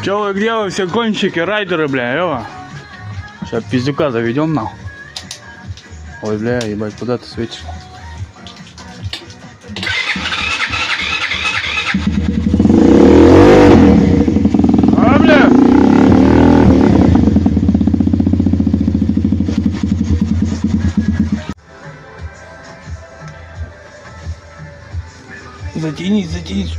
Че вы, где вы все гонщики, райдеры, бля, ёва? Сейчас пиздюка заведем нам. Ой, бля, ебать, куда ты светишь? А, бля! Затянись, затянись.